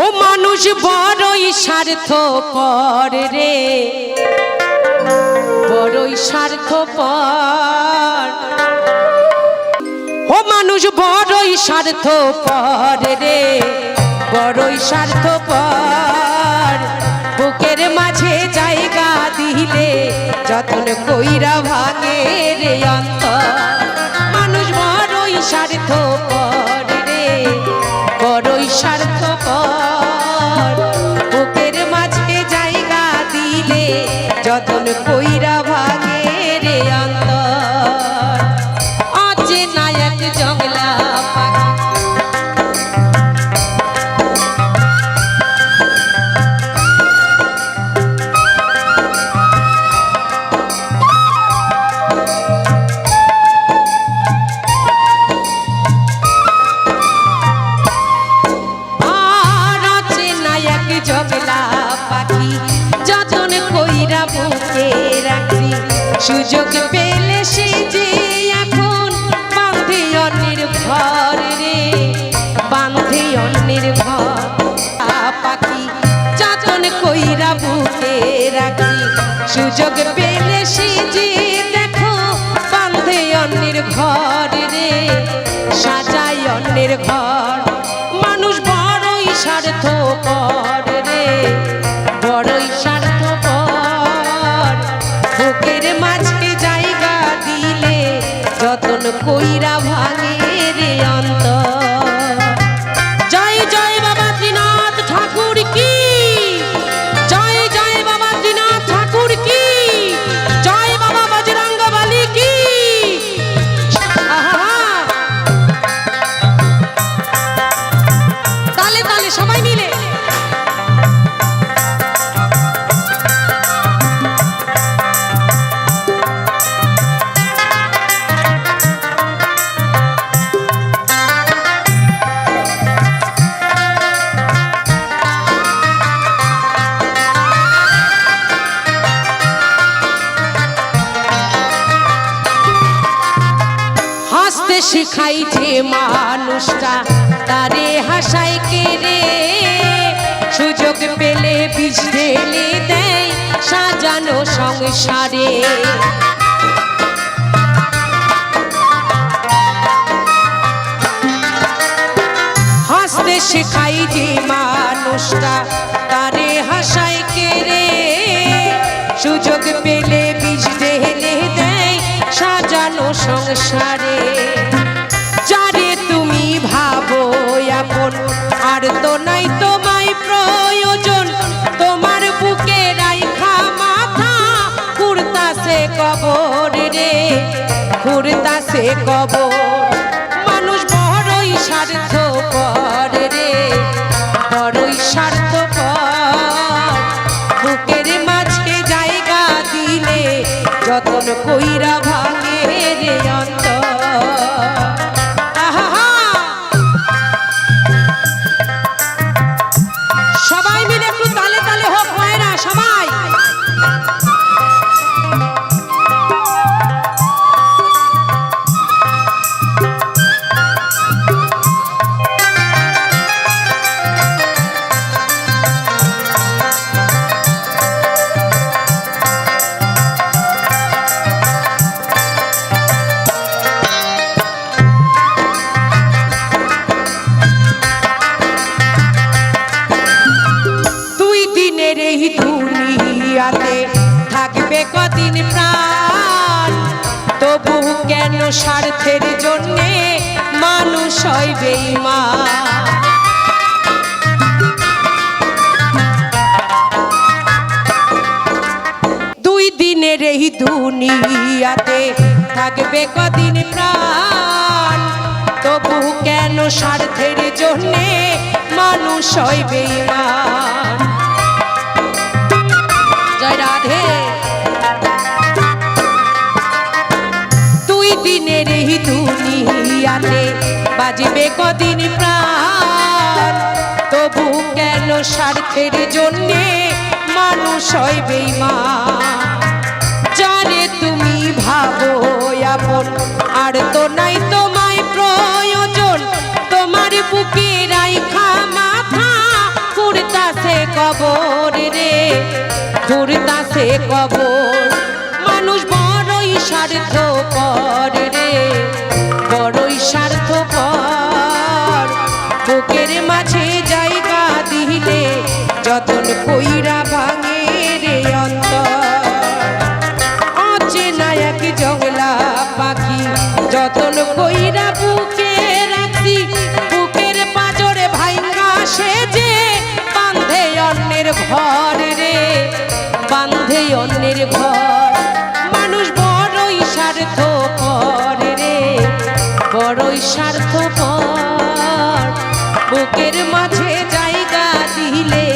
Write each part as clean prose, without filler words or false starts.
ও মানুষ বড়ই স্বার্থপর রে, বড়ই স্বার্থপর। ও মানুষ বড়ই স্বার্থপর রে, বড়ই স্বার্থপর। বুকের মাঝে জায়গা দিলে যতন কইরা ভাঙে রে অন্তর। মানুষ বড়ই স্বার্থপর রে, বড়ই স্বার্থপর। বুকের মাঝে জায়গা দিলে যতন কইরা ভাঙে রে অন্তর। অচেনা এক জংলা পাখি সুযোগ পেলে সে যে এখন বাঁধে অন্যের ঘর রে, বাঁধে অন্যের ঘর। পাখি যতন কইরা বুকে রাখি, সুযোগ পেলে সে যে দেখো বাঁধে অন্যের ঘর রে, সাজায় অন্যের ঘর। মানুষ বড়ই স্বার্থপর রে, বড়ই স্বার্থপর। বুকের মাঝে জায়গা দিলে যতন কইরা ভাঙে রে অন্তর। জয় জয় বাবা ত্রিনাথ ঠাকুর কি, জয় জয় বাবা ত্রিনাথ ঠাকুর কি, জয় বাবা বজরঙ্গবলী কি। তালে তালে সবাই মিলে শিখাই যে মানুষটা তারে হাসাই কে রে, সুযোগ পেলে বিষ ঢেলে দেয় সাজানো সংসারে। হাসতে শিখাই যে মানুষটা তারে হাসাই কে রে, সুযোগ পেলে বিষ ঢেলে দেয় সাজানো সংসারে। যারে তুমি ভাবো আপন আর তো নাই তোমায় প্রয়োজন, তোমার বুকে রাইখা মাথা ঘুরতাছে কবর রে, ঘুরতাছে কবর। মানুষ বড়ই স্বার্থপর রে, বড়ই স্বার্থপর। বুকের মাঝে জায়গা দিলে যতন কইরা ভাঙে রে অন্তর। সবাই মিলে একটু তালে তালে হোক মায়েরা সবাই। এই দুনিয়াতে থাকবে কদিন প্রাণ, তবু কেন স্বার্থের জন্যে মানুষ হয় বেঈমান। দুই দিনের এই দুনিয়াতে থাকবে কদিন প্রাণ, তবু কেন স্বার্থের জন্যে মানুষ হয় বেঈমান। জয় রাধে। দুই দিনের এই দুনিয়াতে বাজিবে কদিন প্রাণ, তবু কেন স্বার্থের জন্যে মানুষ হয় বেঈমান। যারে তুমি ভাবো আপন আর তো নাই তোমায় প্রয়োজন, তোমার বুকে রাইখা মাথা খুঁড়তাছে কবর রে, খুঁড়তাছে কবর। মানুষ বড়ই স্বার্থপর রে, বড়ই স্বার্থপর। বুকের মাঝে জায়গা দিলে যতন কইরা ভাঙে রে অন্তর। অচেনা এক জংলা পাখি যতন কইরা বুকে রাখছি, বুকের পাজরে ভাইঙ্গা সে যে বান্ধে অন্যের ঘর রে, বান্ধে অন্যের ঘর। মানুষ বড়ই স্বার্থপর রে, বড়ই স্বার্থপর। বুকের মাঝে জায়গা দিলে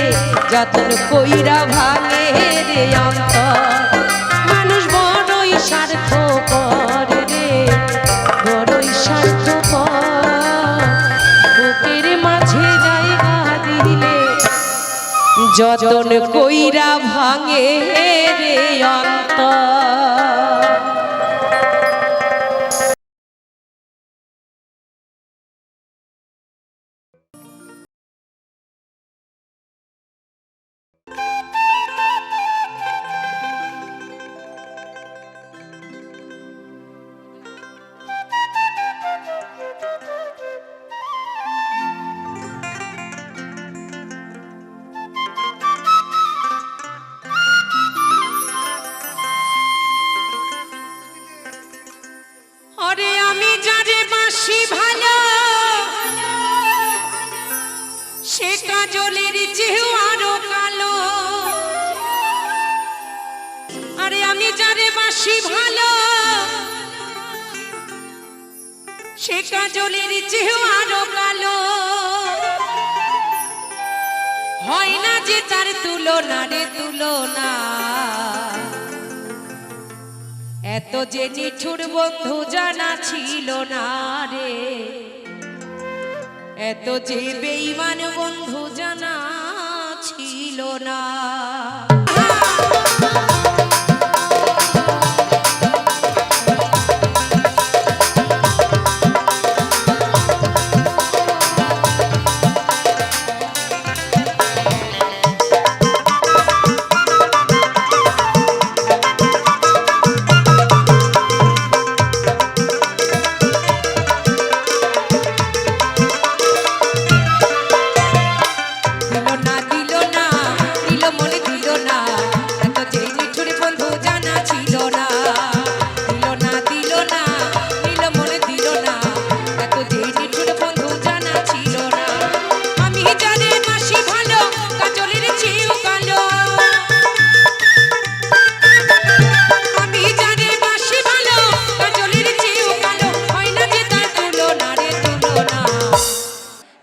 যতন কইরা ভাঙে রে অন্তর। মানুষ বড়ই স্বার্থপর রে, বড়ই স্বার্থপর। বুকের মাঝে জায়গা দিলে যতন কইরা ভাঙে রে অন্তর। ওরে আমি যারে বাসি ভালো, সে কাজলের চেয়েও আরো কালো। আরে আমি যারে বাসি ভালো, সে কাজলের চেয়েও আরো কালো। হয় না যে তার তুলনা রে তুলনা। এত যে নিঠুর বন্ধু জানা ছিল না রে, এত যে বেঈমান বন্ধু জানা ছিল না।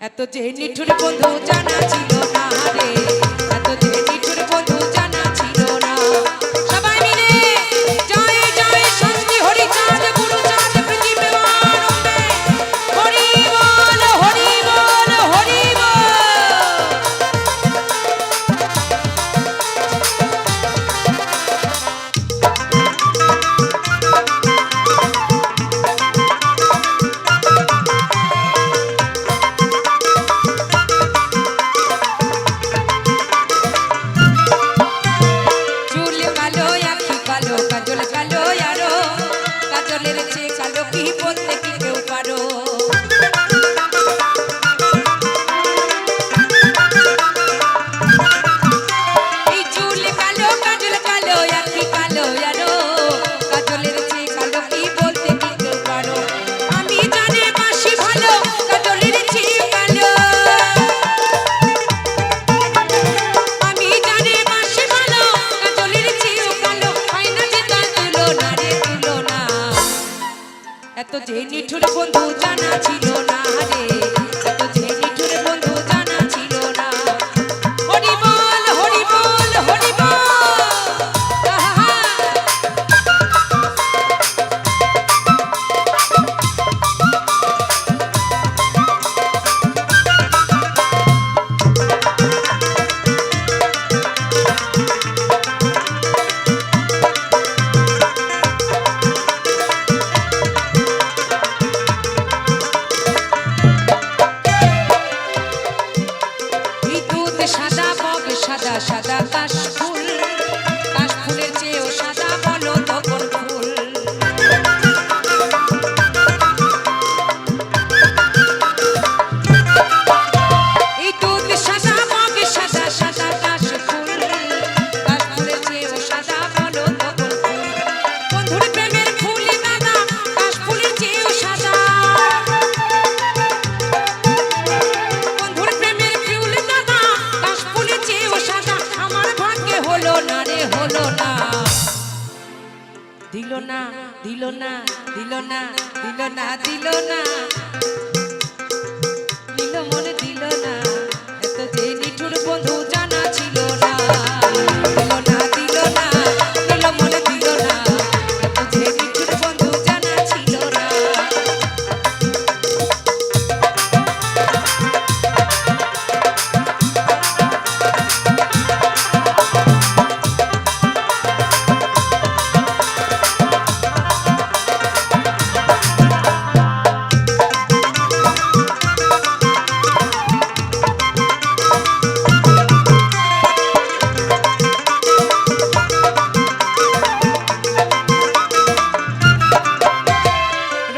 এত যে নিঠুর বন্ধু জানা ছিল না রে, এত যে নিঠুর বন্ধু জানা ছিল না। সবাই মিলে জয় জয় শান্তি হরি চাঁদ গুরু চাঁদ পৃথিবী মানবে হরি বল হরি বল হরি বল। সাদা কাশ ফুল, কাশ ফুলের চেয়েও সাদা বলো তো কোন ফুল? এই দুধ সাদা মগ সাদা, সাদা কাশ ফুল, কাশ ফুলের চেয়েও সাদা বলো তো কোন ফুল? বন্ধুর প্রেমের ফুল দাদা, কাশ ফুলের চেয়েও সাদা। বন্ধুর প্রেমের ফুল দাদা, কাশ ফুলের চেয়েও সাদা। আমার ভাগ্যে হলো না রে, হলো না। দিল না, দিল না, দিল না, দিল না, দিল না, দিল মনে দিল না। এত যে নিঠুর বন্ধু জানা ছিল না। দিল না, দিল না, দিল মনে দিল না। এত যে নিঠুর বন্ধু জানা ছিল না।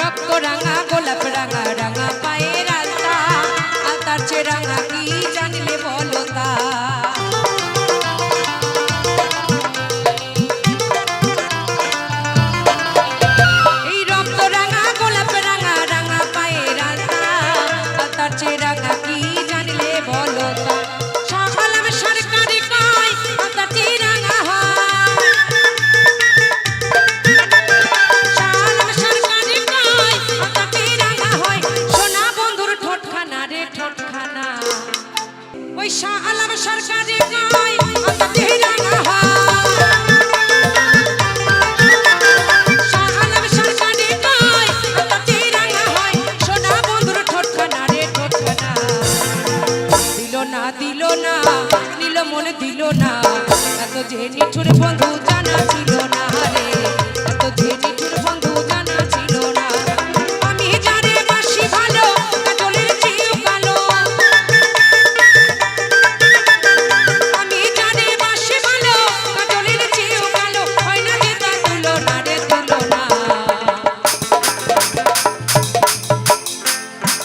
রক্ত রাঙা গোলাপ রাঙা, রাঙা পায়ের আলতা, আলতার চেয়ে রাঙা কি জানলে বলো তা? এই রক্ত রাঙা গোলাপ রাঙা, রাঙা পায়ের আলতা, আলতার চেয়ে রাঙা কি জানলে বলো তা? শাহ আলম সরকারি কয় আলতার চেয়ে রাঙা হয়। শাহ আলম সরকারি কয় আলতার চেয়ে রাঙা হয়। সোনা বন্ধুর ঠোঁটখানা রে, ঠোঁটখানা। ওই শাহ আলম সরকারি কয় আলতার চেয়ে রাঙা হয়। শাহ আলম সরকারি কয় আলতার চেয়ে রাঙা হয়। সোনা বন্ধুর ঠোঁটখানা রে, ঠোঁটখানা। দিল না, দিল না, নীল মনে দিল না। এত যে নিঠুর বন্ধু জানা ছিল না রে, এত যে নিঠুর বন্ধু জানা ছিল না। আমি জানি বাসি ভালো, কাজলের চেয়েও কালো। আমি জানি বাসি ভালো, কাজলের চেয়েও কালো। হয় না যে তা তুলনা রে, তুলনা।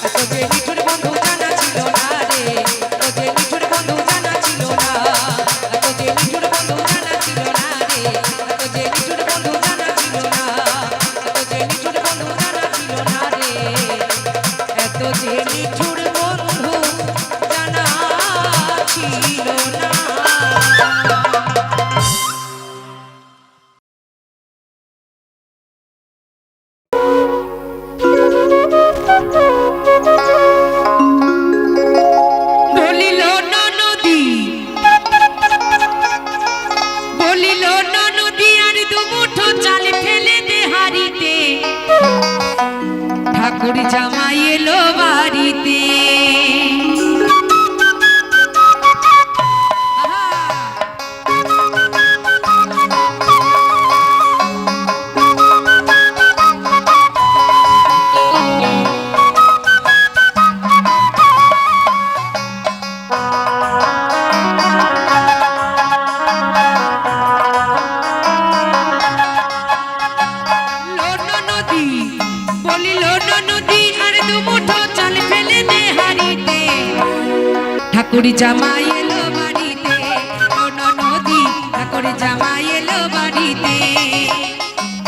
এত যে নিঠুর বন্ধু জানা ছিল না রে, এত যে নিঠুর বন্ধু জানা ছিল না। এত যে নিঠুর বন্ধু জানা ছিল না রে, এত যে নিঠুর বন্ধু জানা ছিল না। এত যে নিঠুর বন্ধু জানা ছিল না রে, এত যে নিঠুর বন্ধু জানা ছিল না। বলিল না নদী, বলিল না নদী আর দুমুঠো চাল ফেলে দে হাড়িতে। ঠাকুর জামাই এলো বাড়িতে। লোনা নদী, বলিল না নদী আর দুমুঠো চাল ফেলে দে হাড়িতে। ঠাকুর জামাই এলো বাড়িতে। লোনা নদী, ঠাকুর জামাই এলো বাড়িতে।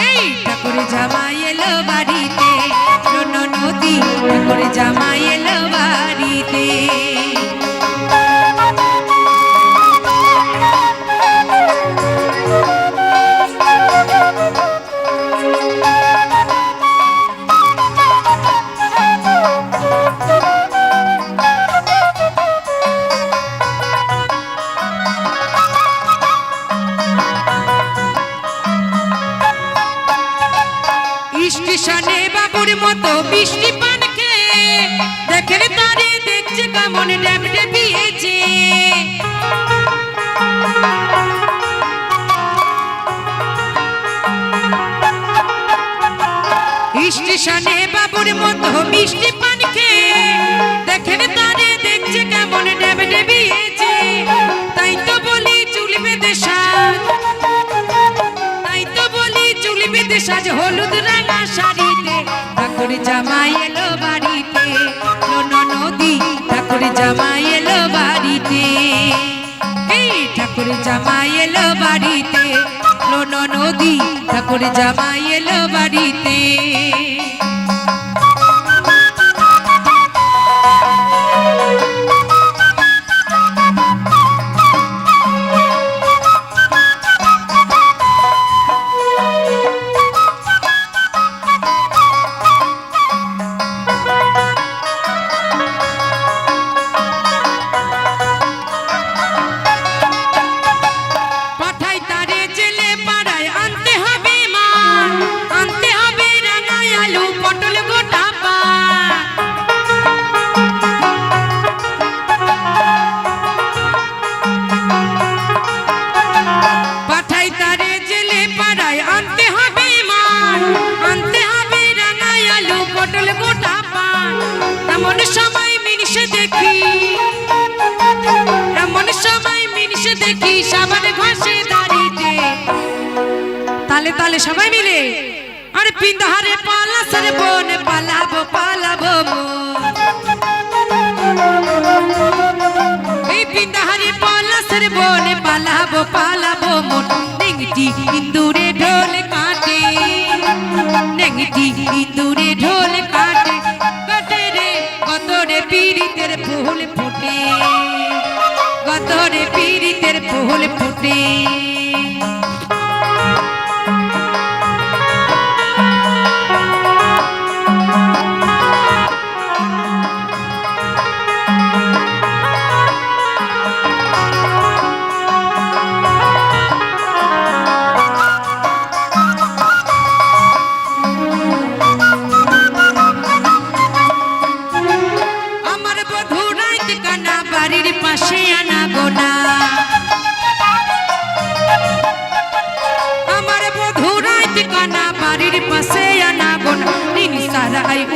এই ঠাকুর জামাই এলো বাড়িতে। লোনা নদী, ঠাকুর জামাই এলো বাড়িতে। স্টেশনে বাবুর মতো বৃষ্টি পান খেয়ে দেখেন তারে, দেখছে কেমন ড্যাম ডেবিয়েছে। স্টেশনে বাবুর মতো মিষ্টি পান খেয়ে দেখেন তারে, দেখছে কেমন ড্যাম ডেবিয়েছে। তাই তো বল সাজ হলুদ রাঙা শাড়িতে ঠাকুর জামাই এলো বাড়িতে নদী ঠাকুর জামাই এলো বাড়িতে এই ঠাকুর জামাই এলো বাড়িতে নদী ঠাকুর জামাই এলো বাড়িতে তালে তালে সবাই মিলে আরে পিন্দারে পালাসের বন পালাবো পালাবো এই পিন্দারে পালাসের বন পালাবো পালাবো মন নেংটি ইন্দুরে ঢোল কাটে নেংটি ইন্দুরে ঢোল কাটে কাটে রে কতরে পীড়িতের ফুল ফোটে কতরে পীড়িতের ফুল ফোটে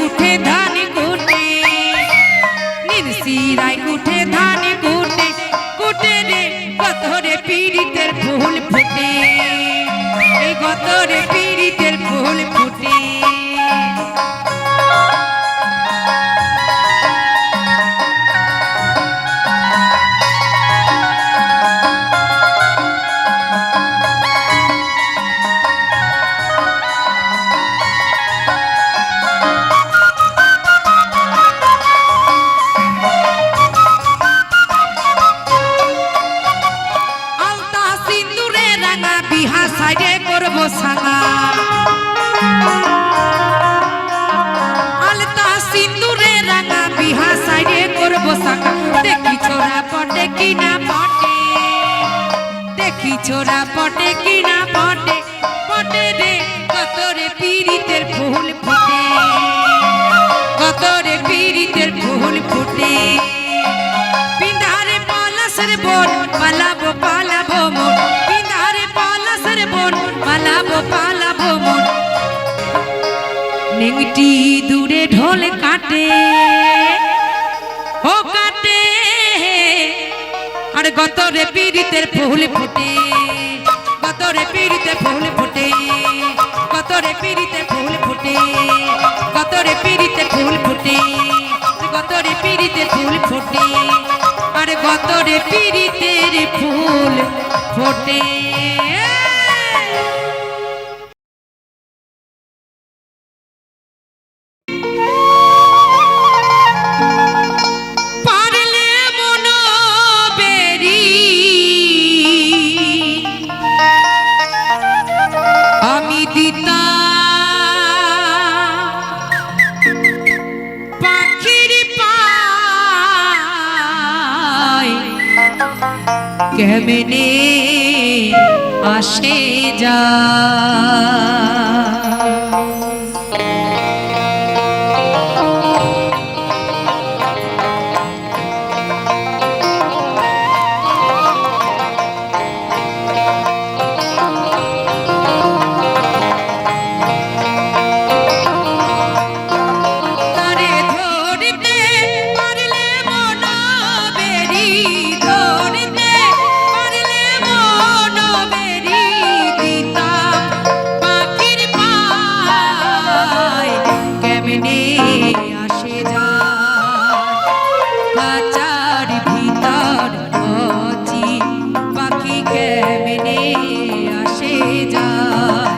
उठे धान कूटे निरसिराय उठे धान कूटे कूटे रे गतरे पीड़ितेर फूल फुटे এই গতরে পীড়িতের ফুল ফুটে আলতা সিন্দুরে রাঙা বিহা সাইডে করবো সাকা দেখি ছোড়া পটে কিনা পটে দেখি ছোড়া পটে কিনা পটে পটে রে কতরে পীড়িতের ফুল ফুটে কতরে পীড়িতের ফুল ফুটে পিন্দারে পালাসের বন পালাবো পালাবো মন পিন্দারে পালাসের বন পালাবো পালাবো মন নেংটি দূরে ঢোল কাটে ও কাটে আর গতরে পীড়িতের ফুল ফুটে গতরে পীড়িতের ফুল ফুটে গতরে পীড়িতের ফুল ফুটে গতরে পীড়িতের ফুল ফুটে গতরে পীড়িতের ফুল ফুটে আর গতরে পীড়িতের ফুল ফোটে কেমনে আসে যা পাখি খাঁচার ভিতর অচিন পাখি কেমনে আসে যায়।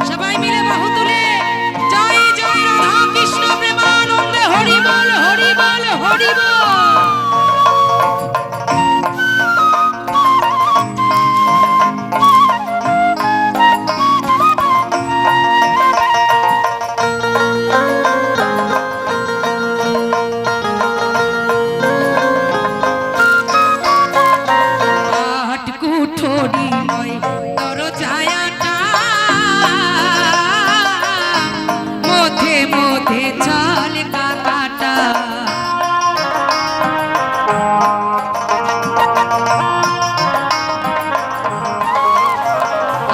সবাই মিলে বাহু তুলে জয় জয় রাধা কৃষ্ণ প্রেমানন্দে হরি বল হরি বল হরি বল। কুঠরি নয় দরজায়াটা মধ্যে মধ্যে চল কাকাটা।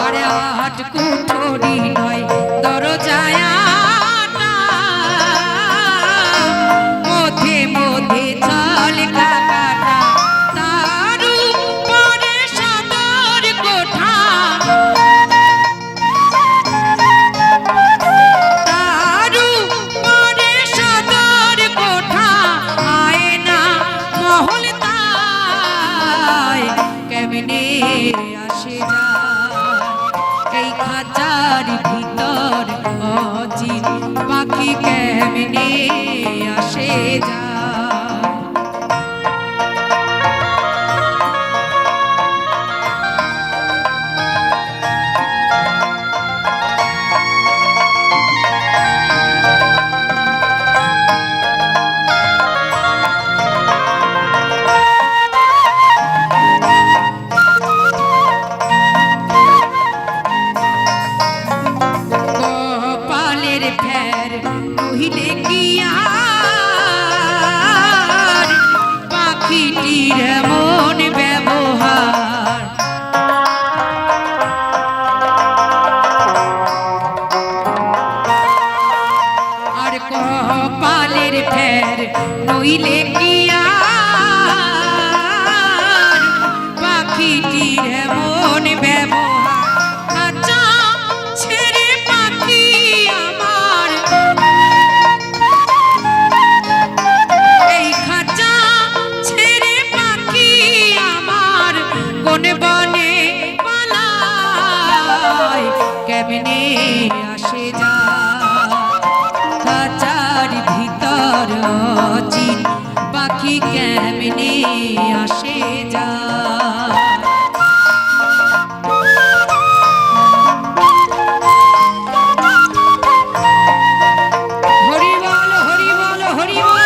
আরে আট কুঠরি নয় দরজায়াটা মধ্যে মধ্যে চল কাকাটা। আসে যায় এই খাঁচার ভিতর অচিন পাখি কেমনে আসে যায়। ফের কহিলে কি আর পাখিটির এমন ব্যবহার। আর কপালের ফের নইলে কি আর পাখিটির এমন ব্যবহার। কেমনে আসে যায় খাঁচার ভিতর অচিন পাখি কেমনে আসে যায়। হরি বল হরি বল হরি বল।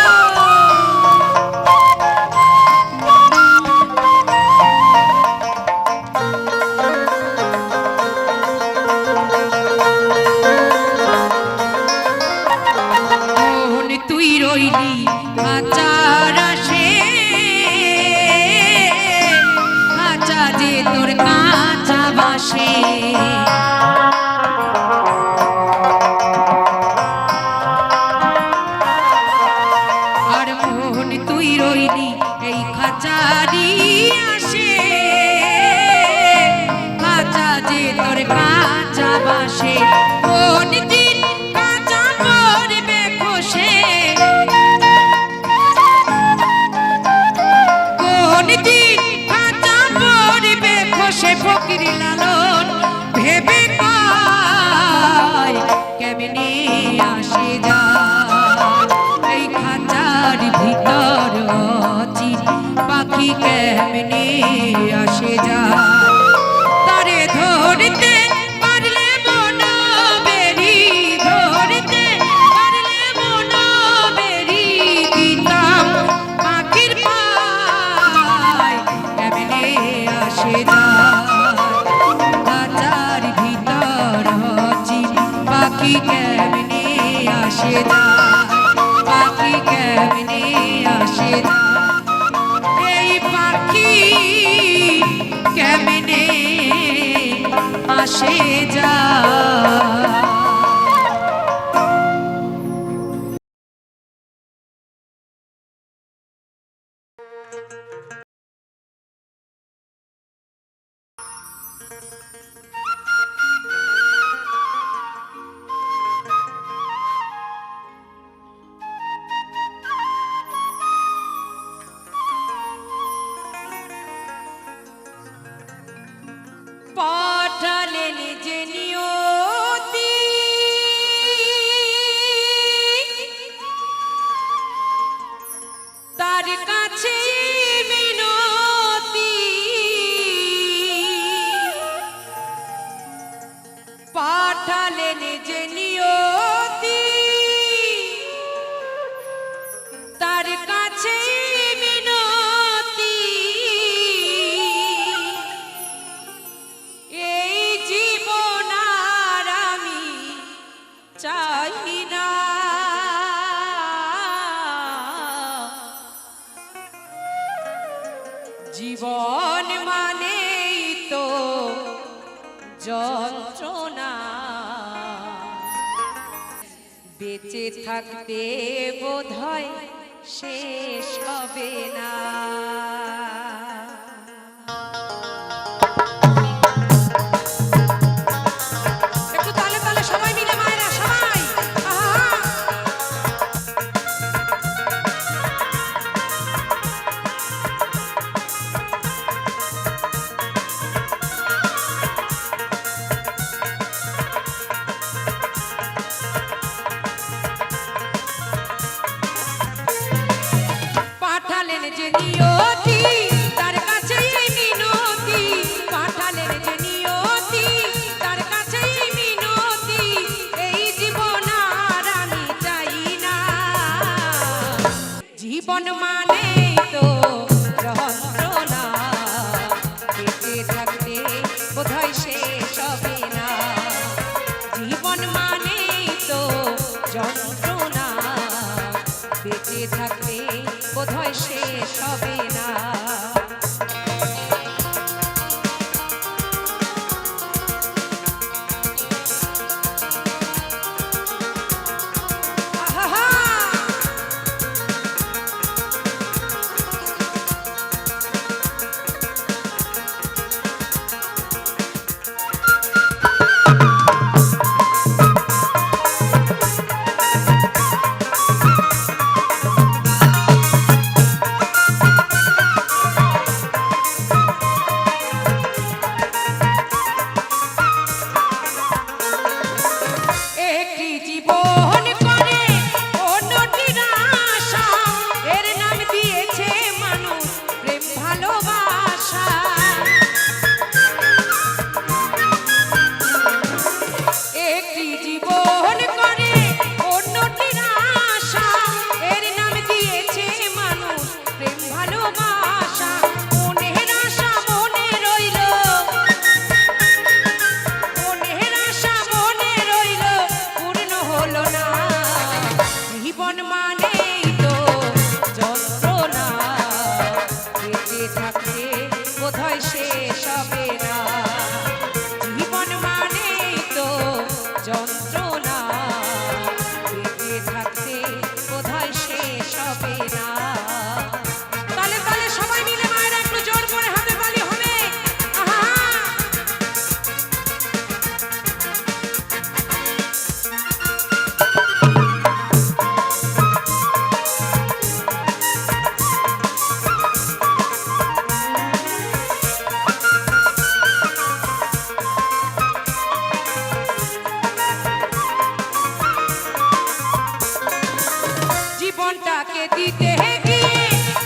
তুই রইলি খাঁচার আসে খাঁচা যে তোর কাঁচা বাসে। আর মোহন তুই রইলি এই খাঁচারি আসে খাঁচা যে তোর কাঁচা বাসে। কোন দিন কাঁচা করবে খসে কোন দিন কাঁচা করবে খসে ফকির লালন ভেবে পায় কেমনে আসে যায় এই খাঁচার ভিতর অচিন পাখি কেমনে আসে যায়। তারে ধরতে পারলে মন বেরি ধরতে পারলে মন বেরি দিতাম পাখির পায় কেমনে আসে যায় খাঁচার ভিতর অচিন পাখি কেমনে আসে যায় পাখি কেমনে আসে যায় এই পাখি কেমনে আসে যায়। কাছে মিনতি পাঠালেন যে নিয়তি তার কাছে মিনতি এই জীবন আর আমি চাই না জীবন মানেই তো যন্ত্রণা বেঁচে থাকতে বোধহয় শেষ হবে না একটু তালে তালে সবাই মিলে মায়েরা সবাই আহা পাঠালেন যে নিয়তি তার কাছে মিনতি পাঠালেন যে নিয়তি তার কাছে মিনতি এই জীবন আর আমি চাই না জীবন মানে তো যন্ত্রণা বেঁচে থাকতে বোধহয় শেষ হবে না জীবন মানে তো যন্ত্রণা বেঁচে থাকতে বোধহয় শেষ হবে না আহা একটি জীবন করে অন্যটির আশা এর নাম দিয়েছে মানুষ প্রেম ভালোবাসা একটি জীবন করে অন্যটির আশা এর নাম দিয়েছে মানুষ প্রেম ভালোবাসা মনের আশা মনে রইল মনের আশা মনে রইল পূর্ণ হলো না জীবন মানেই তো যন্ত্রণা বেঁচে থাকতে বোধহয় শেষ হবে না জীবন মানেই তো যন্ত্রণা বেঁচে থাকতে বোধহয় শেষ হবে না তালে তালে সবাই মিলে মায়েরা একটু জোর করে হাতে তালি হবে আহা জীবনটাকে দিতে গিয়ে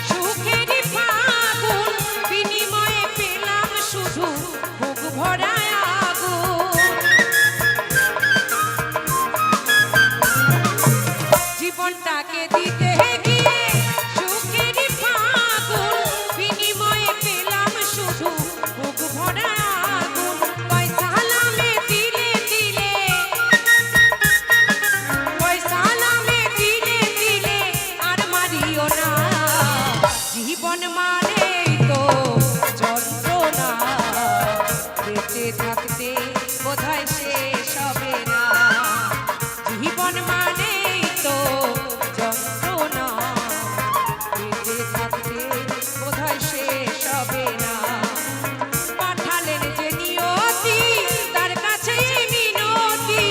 সুখের ফাগুন বিনিময়ে পেলাম শুধু বুক ভরা আগুন জীবনটাকে দিতে গিয়ে সুখের ফাগুন বিনিময়ে পেলাম শুধু বুক ভরা আগুন পয়সা নামে দিলে দিলে পয়সা নামে দিলে দিলে আর মারিও না জীবন মানে তো যন্ত্রণা বেঁচে থাকতে বোধহয় শেষ হবে না জীবন মানে তো যন্ত্রণা বেঁচে থাকতে বোধহয় শেষ হবে না পাঠালেন যে নিয়তি তার কাছে মিনতি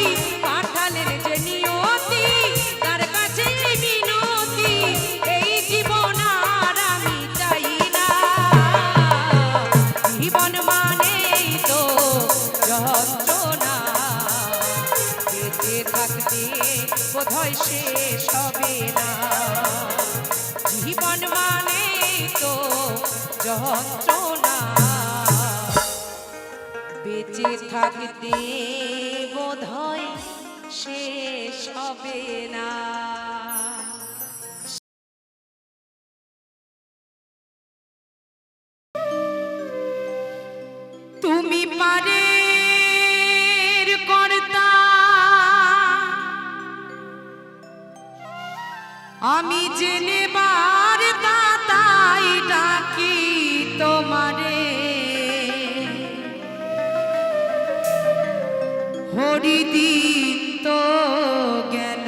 পাঠালেন যে নিয়তি তার কাছে মিনতি এই জীবন আর আমি চাই তো যন্ত্রণা বেঁচে থাকতে বোধহয় শেষ হবে না। তুমি পারের কর্তা, আমি জেনে বার তাই ডাকি তোমারে। হরিদিন তো গেল,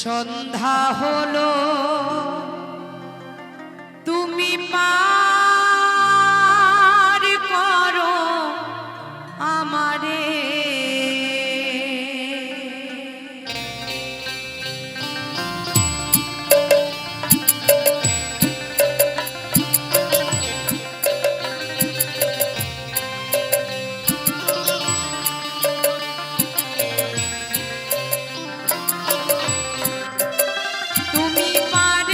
সন্ধ্যা হলো, তুমি পার করো আমারে। তুমি পার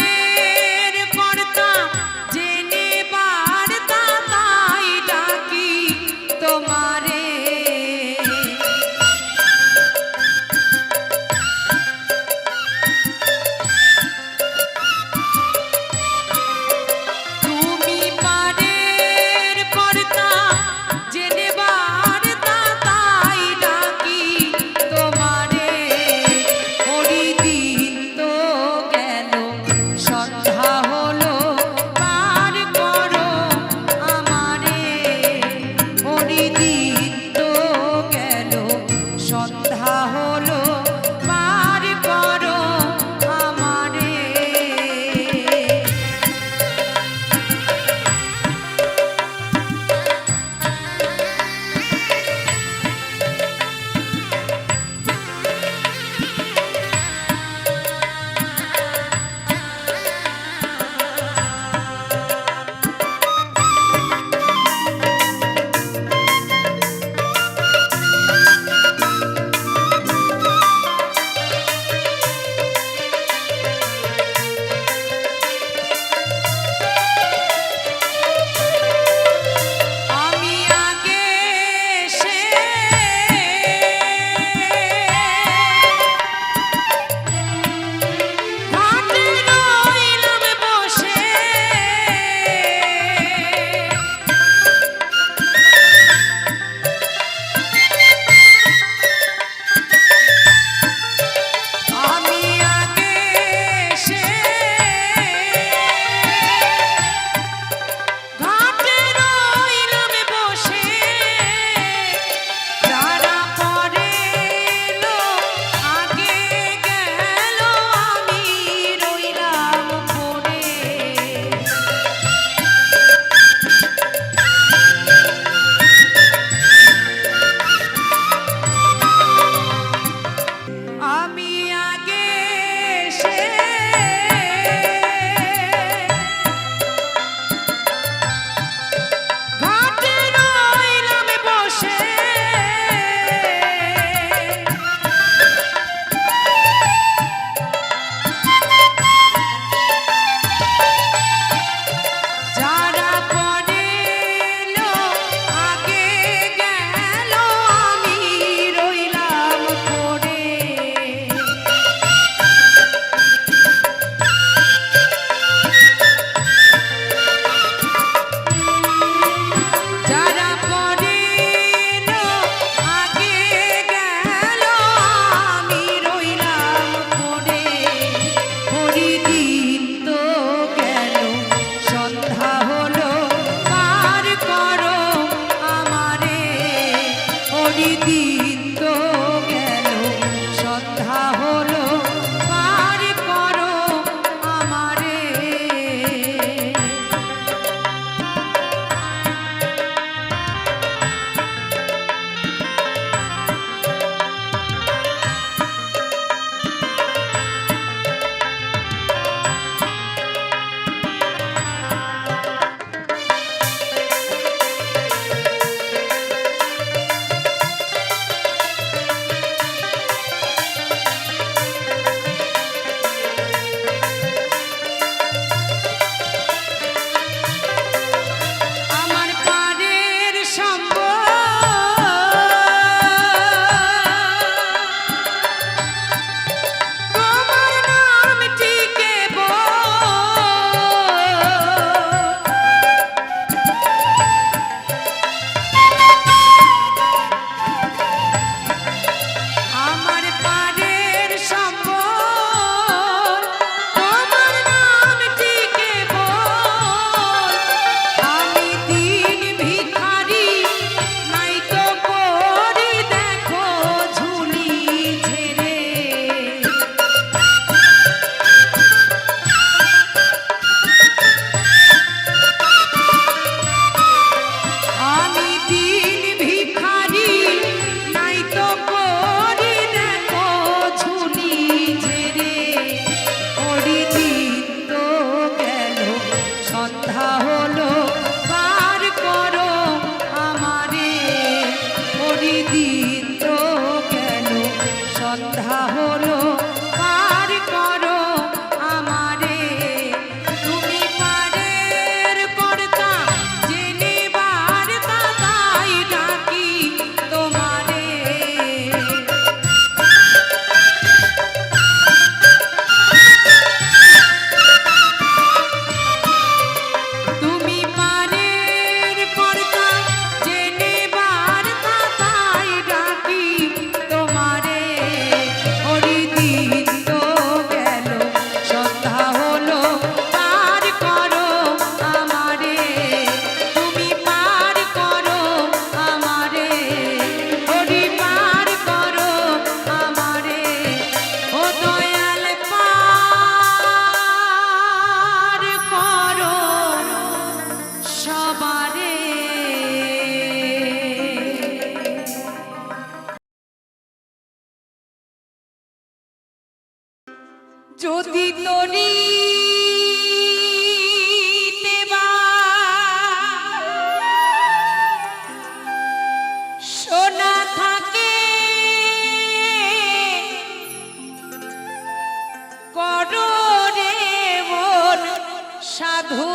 সাধু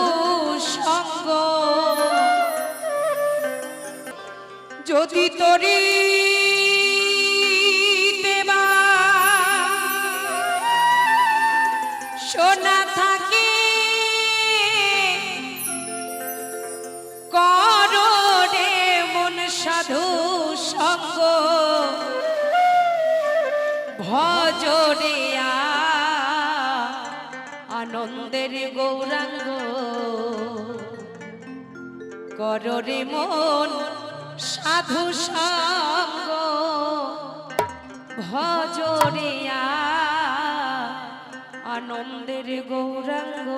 সঙ্গ যদি তরি দেবা সোনা থাকে করো রে মন সাধু সঙ্গ ভজরে আনন্দের গৌরাঙ্গ করো রে মন সাধু সঙ্গ ভজরে আনন্দের গৌরাঙ্গ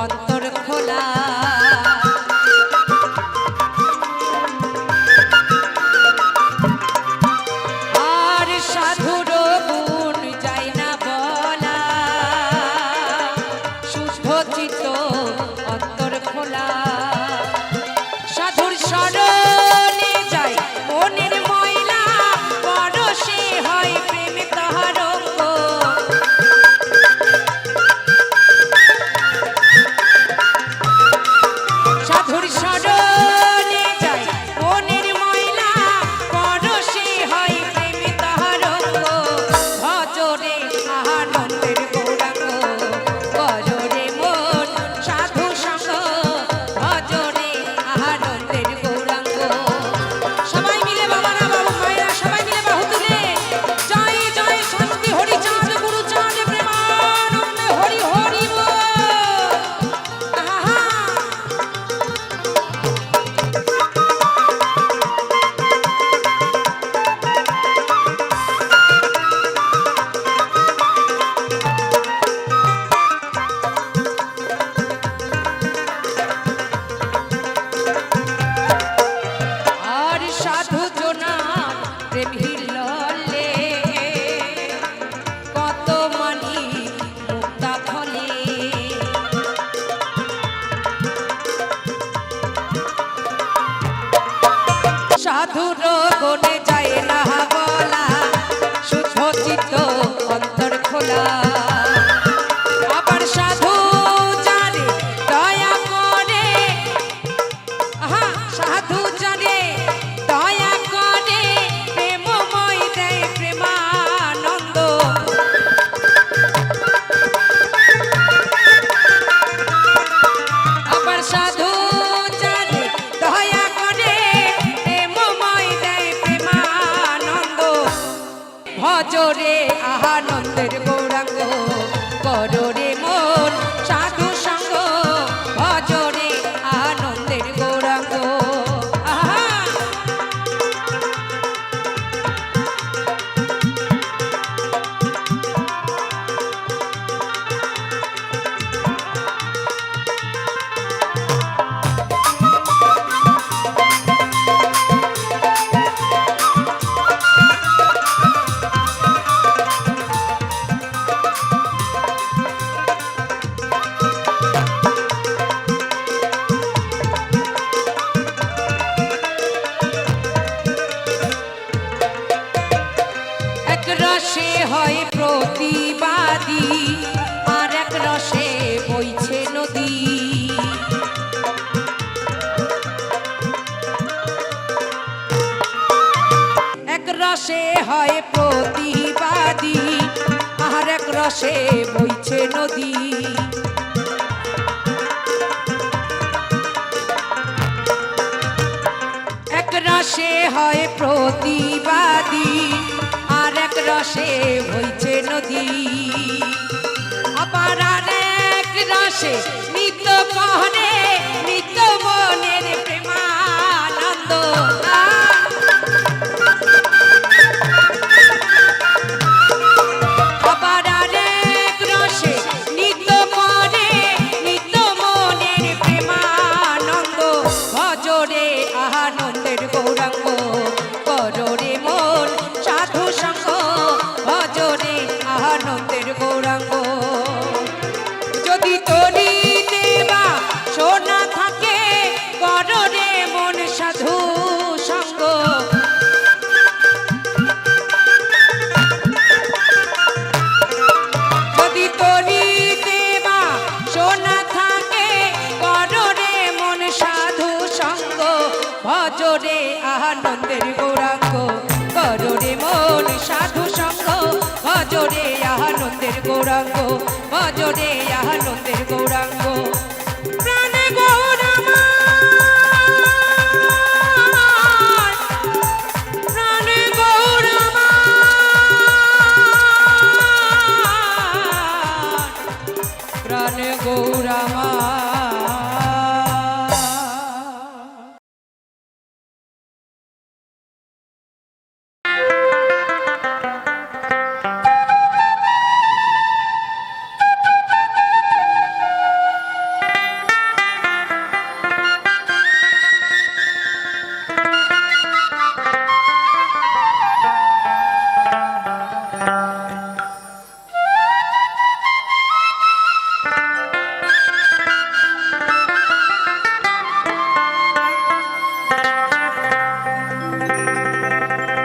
অন্তর খোলা আর সাধুর গুণ যায় না বলা শুদ্ধ চিত্ত অন্তর খোলা সাধুর শরণে যায় মনের ময়লা পরশে হয় প্রেমে তাহার সাধুর গুণে যায় না বলা শুদ্ধ চিত্ত অন্তর খোলা আবার সাধু জানে দয়া করে সাধু জানে দয়া করে প্রেমময় দেয় প্রেমানন্দ আবার সাধু জানে দয়া করে প্রেমময় দেয় প্রেমা রসে হয় প্রতিবাদী, আর এক রসে বইছে নদী। এক রসে হয় প্রতিবাদী, আর এক রসে বইছে নদী। আবার আর এক রসে নিত্য কহনে নিত্য মনের প্রেমানন্দ। আবার আর এক রসে নিত্য করে নিত্য মনের প্রেমানন্দ। ভজরে আনন্দের গৌরাঙ্গ, কররে মন সাধু সঙ্গ। ভজরে আনন্দের গৌরাঙ্গ। যদি তরি দেবা সোনা থাকে, কররে মন সাধু সঙ্গ। যদি তরি দেবা সোনা থাকে, কররে মন সাধু সঙ্গ। ভজরে আনন্দের গৌরাঙ্গ, কররে মন সাধু সঙ্গ। ভজরে আনন্দের গৌরাঙ্গ, ভজরে আনন্দের গৌরাঙ্গ। প্রাণে গৌরামার, প্রাণে গৌরামার, প্রাণে গৌরামার।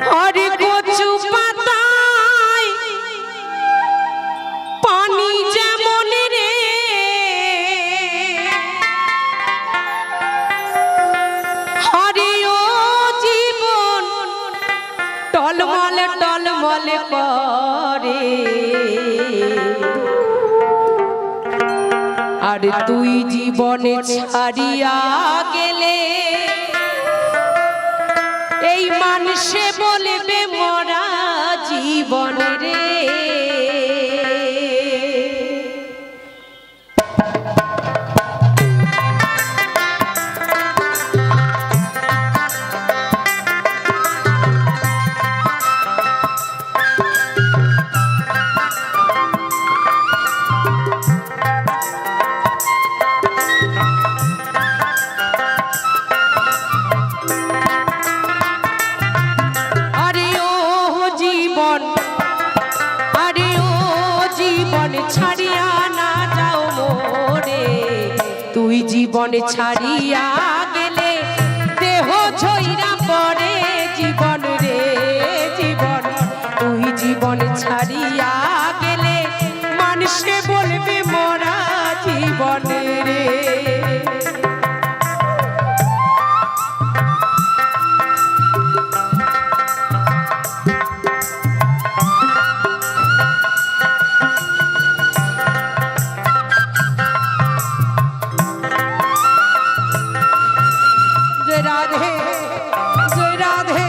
হরে কচু পাতায় পানি যেমন রে, হরে ও জীবন টলমল টলমল করে। আর তুই জীবনে ছাড়িয়া গেলে এই মানুষে বলবে মরা জীবন রে। ছাড়িয়া না যাও মোরে, তুই জীবন ছাড়িয়া গেলে দেহ ঝইরা পড়ে জীবন রে। জীবন তুই জীবন ছাড়িয়া গেলে মানুষে বলবে মরা জীবন রে। রাধে জয় রাধে।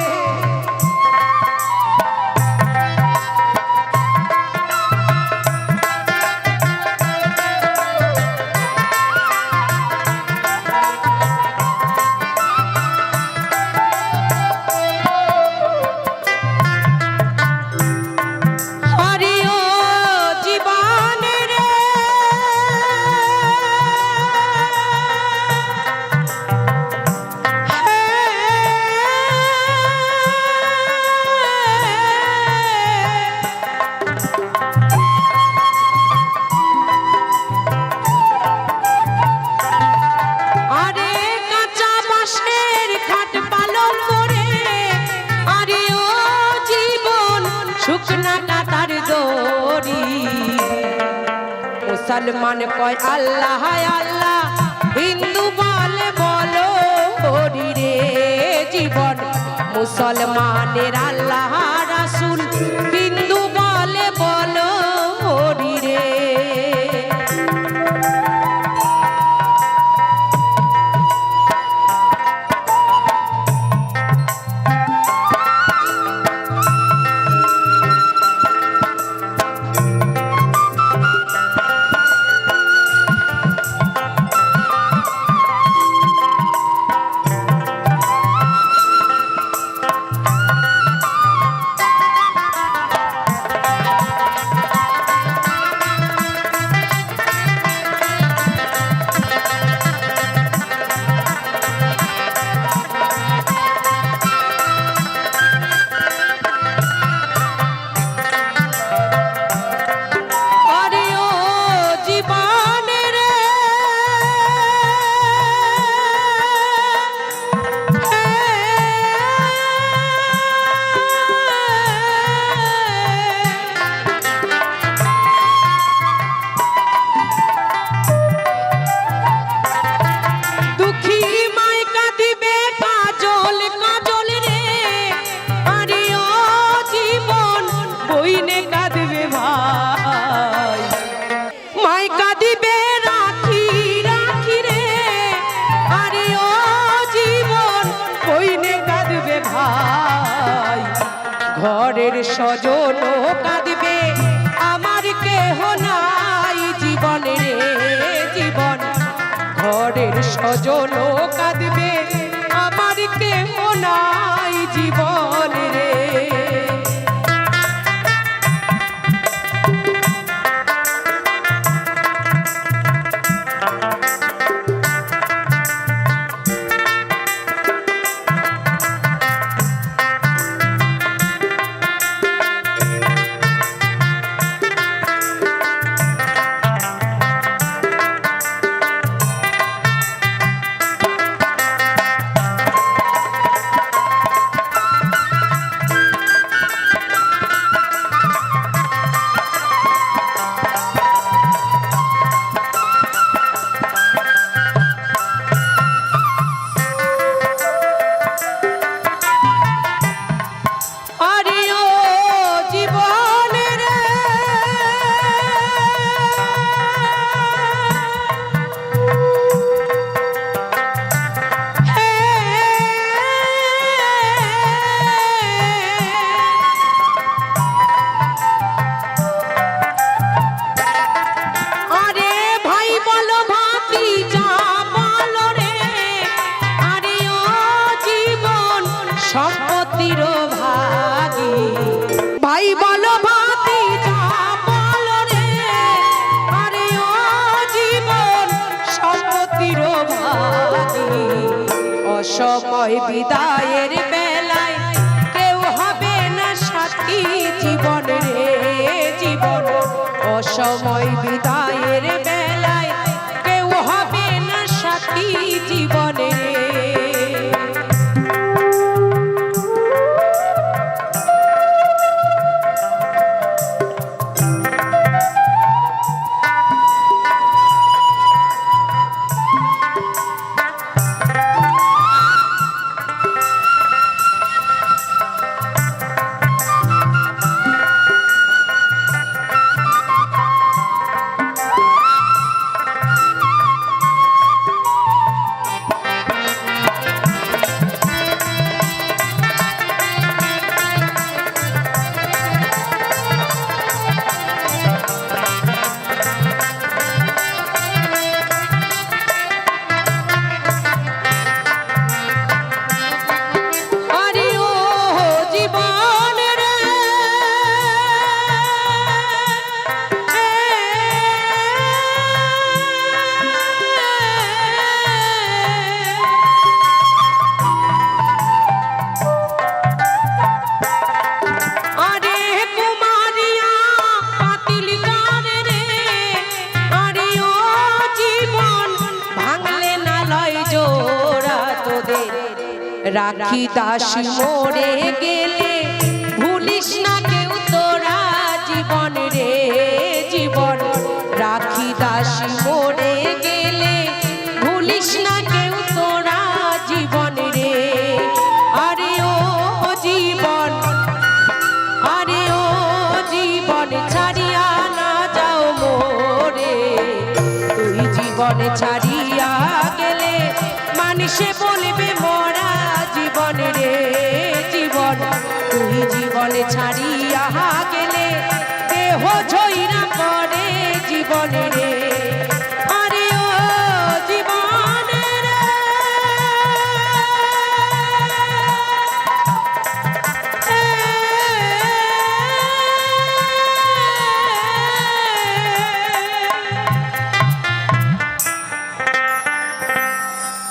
হরি ও জীবন রে, শুকনা কাটার দড়ি। মুসলমান কয় আল্লাহ আল্লাহ, হিন্দু বলে বলো হরি রে। জীবন মুসলমানের আল্লাহ ঘরের স্বজন কাঁদবে আমার কেহ নাই জীবনে রে জীবন ঘরের স্বজন কাঁদবে আমার কেহ নাই জীবন রে সম্পত্তির ভাগী ভাই বলো ভাতি যা বলো রে আরে ও জীবন সম্পত্তির ভাগী অসময় বিদায়ের বেলায় কেউ হবে না সাথী জীবন রে জীবন অসময় বিদায়ের বেলায় কেউ হবে না সাথী জীবনে রাখি দাসী মরে গেলে ভুলিস না কেউ তোরা জীবন রে জীবন রাখি দাসী মরে গেলে ভুলিস না কেউ তোরা জীবন রে আরে ও জীবন ছাড়িয়া না যাও মোরে তুই জীবন ছাড়িয়া গেলে মানুষে বলবে মরা জীবন রে জীবন তুই জীবন ছাড়িয়া গেলে দেহ ঝইরা পড়ে জীবন রে